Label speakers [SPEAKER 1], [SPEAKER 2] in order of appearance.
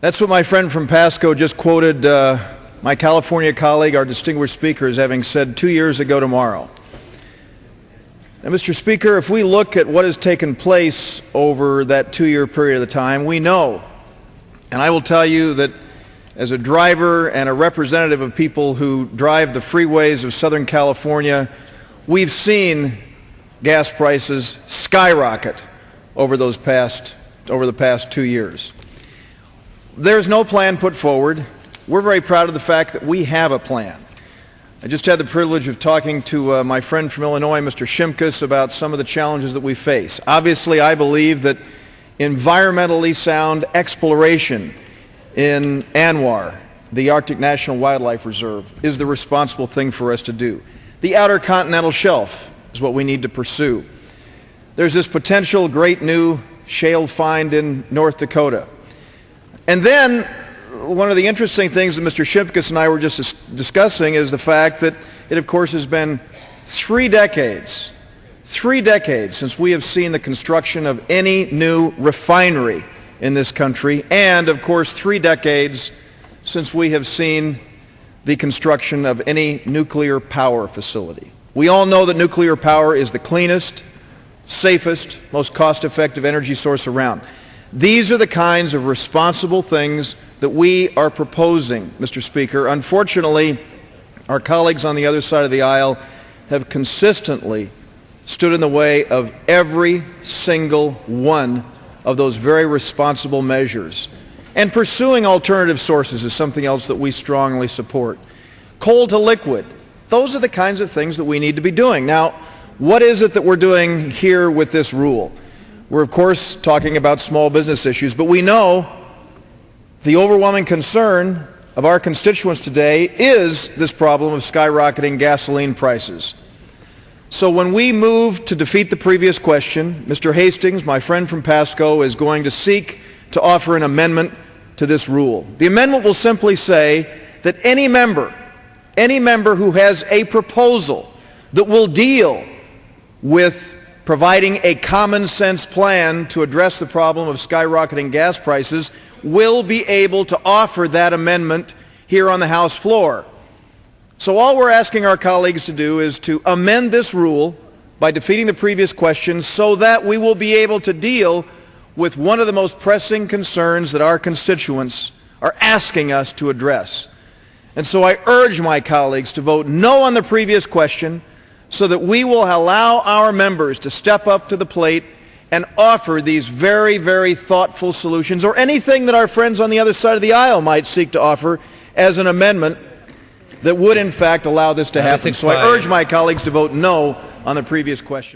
[SPEAKER 1] That's what my friend from Pasco just quoted my California colleague, our distinguished speaker, as having said 2 years ago tomorrow. Now, Mr. Speaker, if we look at what has taken place over that 2-year period of time, we know, and I will tell you that as a driver and a representative of people who drive the freeways of Southern California, we've seen gas prices skyrocket over the past 2 years. There's no plan put forward. We're very proud of the fact that we have a plan. I just had the privilege of talking to my friend from Illinois, Mr. Shimkus, about some of the challenges that we face. Obviously, I believe that environmentally sound exploration in ANWR, the Arctic National Wildlife Reserve, is the responsible thing for us to do. The Outer Continental Shelf is what we need to pursue. There's this potential great new shale find in North Dakota. And then one of the interesting things that Mr. Shimkus and I were just discussing is the fact that it, of course, has been 3 decades since we have seen the construction of any new refinery in this country, and, of course, 3 decades since we have seen the construction of any nuclear power facility. We all know that nuclear power is the cleanest, safest, most cost-effective energy source around. These are the kinds of responsible things that we are proposing, Mr. Speaker. Unfortunately, our colleagues on the other side of the aisle have consistently stood in the way of every single one of those very responsible measures. And pursuing alternative sources is something else that we strongly support. Coal to liquid, those are the kinds of things that we need to be doing. Now, what is it that we're doing here with this rule? We're, of course, talking about small business issues, but we know the overwhelming concern of our constituents today is this problem of skyrocketing gasoline prices. So when we move to defeat the previous question, Mr. Hastings, my friend from Pasco, is going to seek to offer an amendment to this rule. The amendment will simply say that any member who has a proposal that will deal with providing a common sense plan to address the problem of skyrocketing gas prices will be able to offer that amendment here on the House floor. So all we're asking our colleagues to do is to amend this rule by defeating the previous question so that we will be able to deal with one of the most pressing concerns that our constituents are asking us to address. And so I urge my colleagues to vote no on the previous question so that we will allow our members to step up to the plate and offer these very, very thoughtful solutions, or anything that our friends on the other side of the aisle might seek to offer as an amendment that would in fact allow this to happen. So I urge my colleagues to vote no on the previous question.